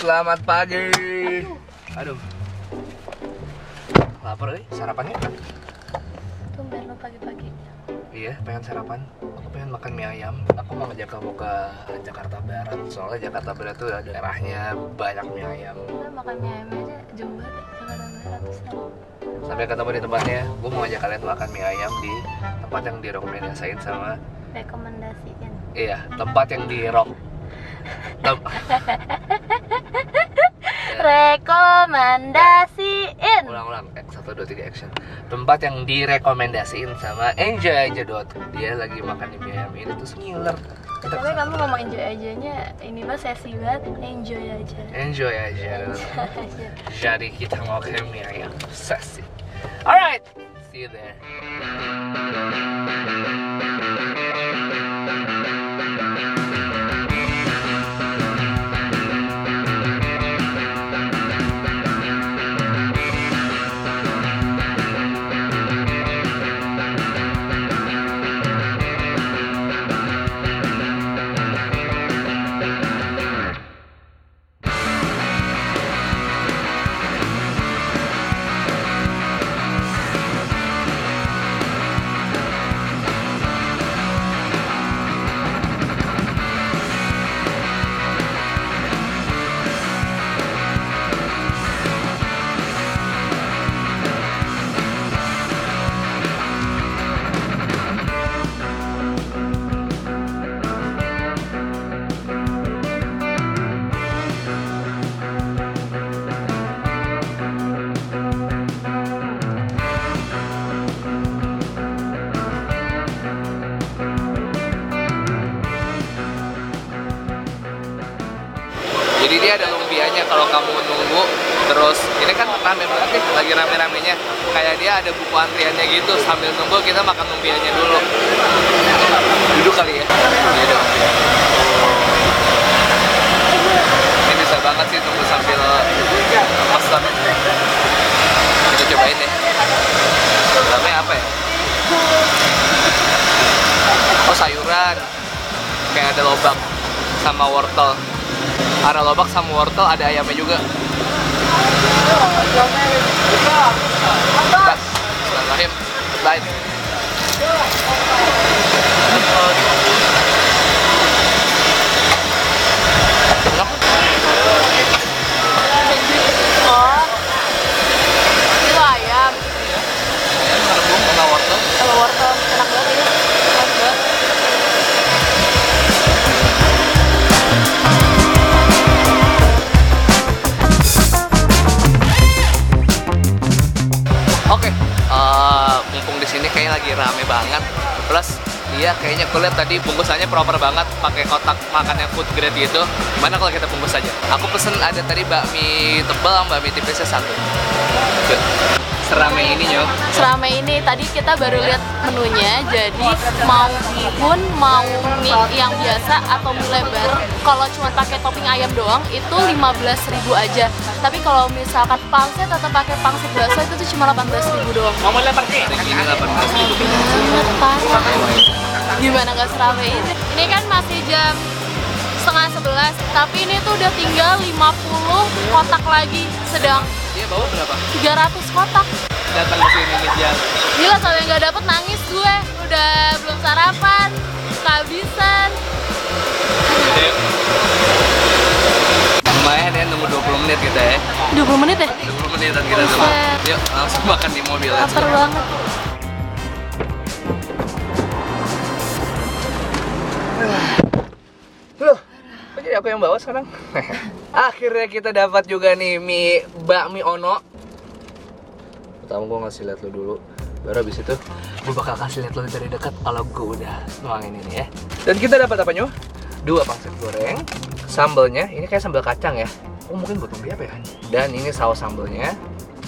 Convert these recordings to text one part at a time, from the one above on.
selamat pagi. Aduh. Lapar sarapannya? Tumben lo pagi-pagi. Iya, pengen sarapan. Aku pengen makan mie ayam. Aku mau ngajak kamu ke Jakarta Barat. Soalnya Jakarta Barat tuh ada daerahnya banyak mie ayam. Kita makan mie ayam aja jauh banget Jakarta Barat tuh. Sampai ketemu di tempatnya. Gue mau ngajak kalian makan mie ayam di tempat yang direkomendasiin sama. Rekomendasiin. Iya, tempat yang Rekomendasiin. Ulang-ulang, 1, 2, 3 action. Tempat yang direkomendasiin sama Enjoy aja Dot. Dia lagi makan di mie ayam ini tuh ngiler. Tapi kamu ngomong enjoy ajanya, ini mah sesi banget. Enjoy aja. Enjoy aja. Aja. Jadi kita mau ke mie ayam sesi. Alright, see you there. Jadi dia ada lumpianya kalau kamu nunggu. Terus ini kan rame banget nih, lagi rame-ramenya. Kayak dia ada buku antriannya gitu. Sambil nunggu kita makan lumpianya dulu. Duduk kali ya. Iya dong. Ini bisa banget sih tunggu sambil pesan. Kita cobain deh. Namanya apa ya? Oh, sayuran. Kayak ada lobak sama wortel. Ada lobak sama wortel, ada ayamnya juga. Bismillahirrahmanirrahim. Lain. Oh, itu ayam. Ayam rebung sama wortel. Kalau wortel enak banget ya. Enak banget. Oke, mumpung di sini kayaknya lagi rame banget. Plus dia kayaknya aku lihat tadi bungkusannya proper banget, pakai kotak makan yang food grade gitu. Gimana kalau kita bungkus aja? Aku pesen ada tadi bakmi tebal sama bakmi tipisnya 1. Tuh. Serame ini nyok. Serame ini tadi kita baru lihat menunya, jadi mau bihun, mau mie yang biasa atau mie lebar, kalau cuma pakai topping ayam doang itu 15.000 aja. Tapi kalau misalkan pangsit atau pakai pangsit bakso itu tuh cuma 18.000 doang. Mau lebar sih? Ini 18.000. Banget parah. Gimana nggak serame ini? Ini kan masih jam 10:30, tapi ini tuh udah tinggal 50 kotak lagi, sedang Dia bawa berapa? 300 kotak. Datang ke sini ngejar. Gila, kalau yang nggak dapet nangis gue. Udah belum sarapan, kehabisan. Lumayan ya, nunggu 20 menit kita ya. 20 menit ya? 20 menitan kita semua. Buset. Yuk, langsung makan di mobil. Lapar banget. Loh, kok jadi aku yang bawa sekarang? Akhirnya kita dapat juga nih bakmi Ono. Pertama gue ngasih lihat lo dulu, baru habis itu gue bakal kasih lihat lo dari dekat kalau gue udah nuangin ini ya. Dan kita dapat apa nyo? 2 pangsit goreng, sambelnya ini kayak sambal kacang ya. Oh mungkin buat lumpia apa ya? Dan ini saus sambelnya.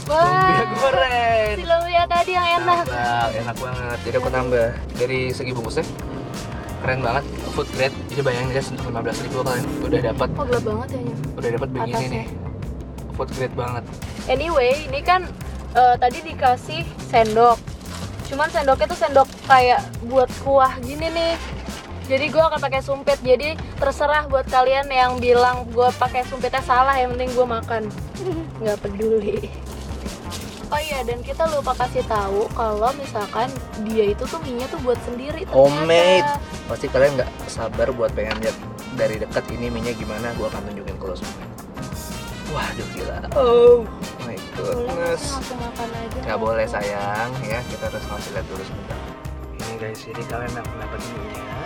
Lumpia goreng. Si lumpia tadi yang enak. Enak banget. Jadi aku tambah dari segi bungkusnya. Keren banget, food grade. Jadi bayangin guys, untuk 15.000 kalian udah dapat. Oh, gelap banget ya. Udah dapat begini Atasnya. nih. Food grade banget. Anyway, ini kan tadi dikasih sendok. Cuman sendoknya tuh sendok kayak buat kuah gini nih. Jadi gue akan pakai sumpit. Jadi terserah buat kalian yang bilang gue pakai sumpitnya salah, yang penting gue makan. Nggak peduli. Oh iya, dan kita lupa kasih tahu kalau misalkan dia itu tuh mie-nya tuh buat sendiri ternyata. Homemade. Pasti kalian nggak sabar buat pengen lihat dari dekat ini mie-nya gimana. Gue akan tunjukin ke lo semua. Waduh gila. Oh my goodness. Langsung makan aja. Nggak boleh sayang ya. Kita harus ngasih lihat dulu sebentar. Ini guys, ini kalian dapat mie-nya.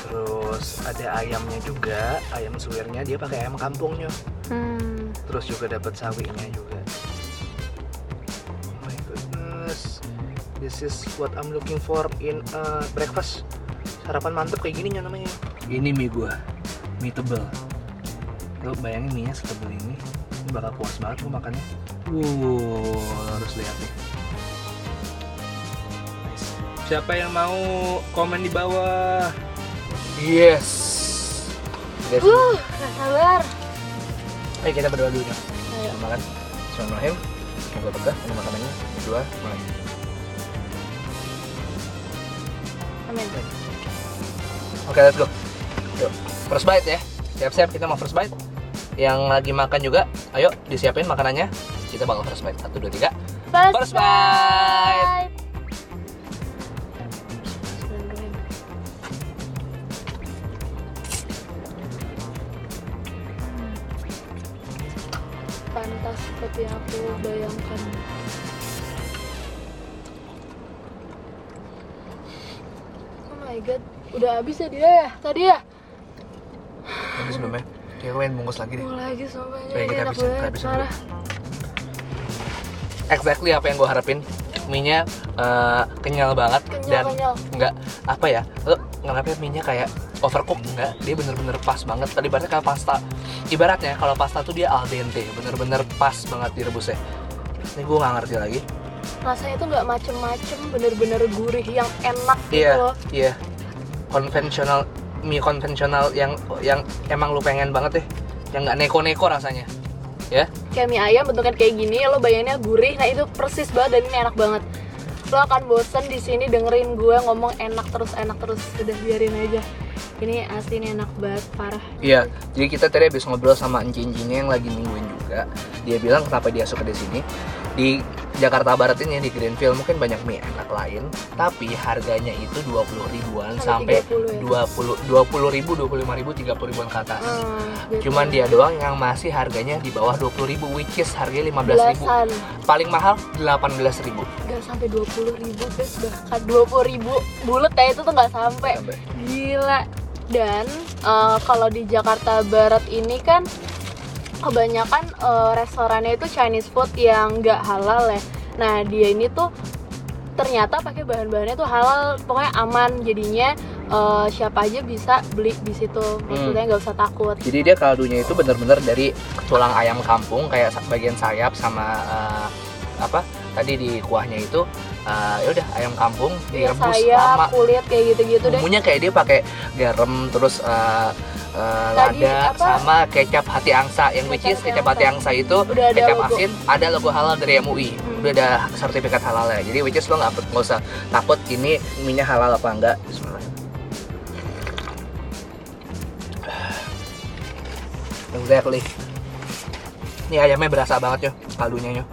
Terus ada ayamnya juga, ayam suwirnya dia pakai ayam kampungnya. Terus juga dapat sawinya juga. Oh my goodness, this is what I'm looking for in breakfast. Sarapan mantep kayak gini namanya. Ini mie gua, mie tebel. Lo bayangin mie nya setebel ini bakal puas banget lo makannya. Harus lihat nih. Nice. Siapa yang mau komen di bawah? Yes. Guys. Gak sabar. Ayo kita berdoa dulu nih. Ayo. Makan. Bismillahirrahmanirrahim. Semoga berkah ini makanannya. Berdua, mulai. Amin. Oke, let's go. Yuk, first bite ya. Siap-siap kita mau first bite. Yang lagi makan juga, ayo disiapin makanannya. Kita bakal first bite. 1, 2, 3. First bite. Pantas seperti yang aku bayangkan. Oh my god, udah habis ya dia ya tadi ya? Habis belum ya? Kayak gue pengen bungkus lagi deh. Mau lagi sumpahnya, Oke, ini kita enak habisin banget, dulu. parah. Exactly apa yang gue harapin. Mie-nya kenyal banget. Kenyal. Nggak apa ya, lo nganggapnya mie-nya kayak overcook, enggak, dia bener-bener pas banget. Tadi ibaratnya kayak pasta. Ibaratnya kalau pasta tuh dia al dente, bener-bener pas banget direbusnya. Ini gue nggak ngerti lagi. Rasanya tuh nggak macem-macem, bener-bener gurih yang enak gitu Iya, loh. iya. Konvensional, mie konvensional yang emang lu pengen banget deh, yang nggak neko-neko rasanya, ya. Kayak mie ayam bentuknya kayak gini, lo bayanginnya gurih, nah itu persis banget dan ini enak banget. Lo akan bosen di sini dengerin gue ngomong enak terus, udah biarin aja. Ini asli ini enak banget, parah. Iya, jadi kita tadi habis ngobrol sama encing-encingnya yang lagi nungguin juga. Dia bilang kenapa dia suka di sini. Di Jakarta Barat ini di Greenfield mungkin banyak mie enak lain, tapi harganya itu 20 ribuan sampai 30 ya? 20 ribu, 25 ribu, 30 ribuan ke atas. Gitu. Cuman dia doang yang masih harganya di bawah 20 ribu, which is harganya 15 ribu. Belasan. Paling mahal 18 ribu. Gak sampai 20 ribu guys, bahkan 20 ribu bulet kayak itu tuh gak sampai. Gila. Dan kalau di Jakarta Barat ini kan kebanyakan restorannya itu Chinese food yang nggak halal ya. Nah dia ini tuh ternyata pakai bahan-bahannya tuh halal, pokoknya aman, jadinya siapa aja bisa beli di situ, maksudnya nggak usah takut. Jadi dia kaldunya itu bener-bener dari tulang ayam kampung, kayak bagian sayap sama apa tadi di kuahnya itu ya udah ayam kampung direbus sayap, lama. kulit kayak gitu-gitu deh. Bumbunya kayak dia pakai garam terus lada sama kecap hati angsa, yang which is kecap hati angsa itu udah ada kecap logo. asin, ada logo halal dari MUI, udah ada sertifikat halalnya. Jadi which is lo nggak usah takut ini minyak halal apa enggak. Exactly. Ini ayamnya berasa banget yo, kaldunya yo.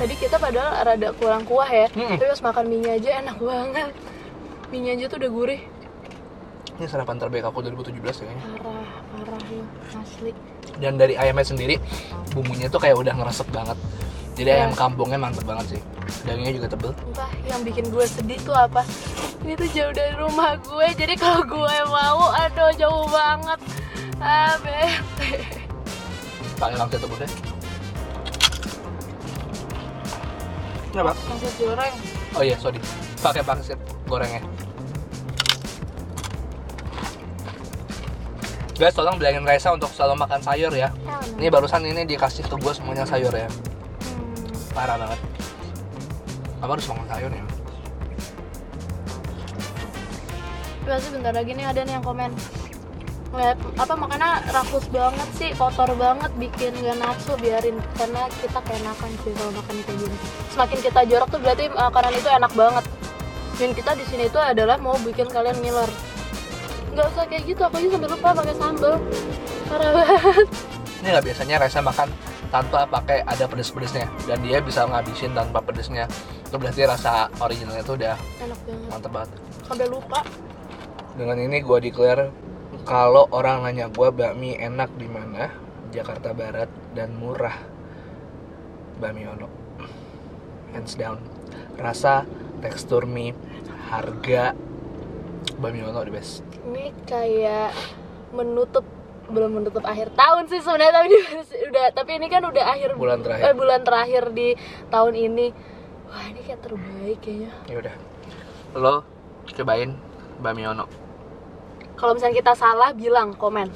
Tadi kita padahal rada kurang kuah ya, Mm-mm. tapi pas makan mie aja enak banget. Mie aja tuh udah gurih. Ini sarapan terbaik aku 2017 kayaknya. Parah ya, asli. Dan dari ayamnya sendiri, bumbunya tuh kayak udah ngeresep banget. Jadi ayam kampungnya mantep banget sih. Dagingnya juga tebel. Entah yang bikin gue sedih tuh apa? Ini tuh jauh dari rumah gue, jadi kalau gue mau, aduh jauh banget. Bete. Pakai langsung tebel deh. Kenapa? Pangsit goreng. Oh iya, sorry. Pakai pangsit gorengnya. Guys, tolong bilangin Raisa untuk selalu makan sayur ya. Ini barusan ini dikasih ke gue semuanya sayur ya. Parah banget. Apa harus makan sayur ya? Pasti bentar lagi nih ada nih yang komen. Nggak, apa makannya rakus banget sih, kotor banget, bikin gak nafsu, biarin karena kita keenakan sih kalau makan kayak gini. Semakin kita jorok tuh berarti makanan itu enak banget. Dan kita di sini itu adalah mau bikin kalian ngiler. Nggak usah kayak gitu, aku aja sampai lupa pakai sambal. Parah banget. Ini nggak biasanya Reza makan tanpa pakai ada pedes-pedesnya, dan dia bisa ngabisin tanpa pedesnya. Itu berarti rasa originalnya tuh udah Enak banget. mantep banget. Sampai lupa. Dengan ini gue declare kalau orang nanya gue bakmi enak di mana, Jakarta Barat dan murah, Bakmi Ono. Hands down. Rasa, tekstur mie, harga, Bakmi Ono the best. Ini kayak belum menutup akhir tahun sih sebenarnya, tapi ini kan udah akhir bulan terakhir di tahun ini. Wah, ini kayak terbaik kayaknya. Ya udah, lo cobain Bakmi Ono. Kalau misalnya kita salah, bilang komen.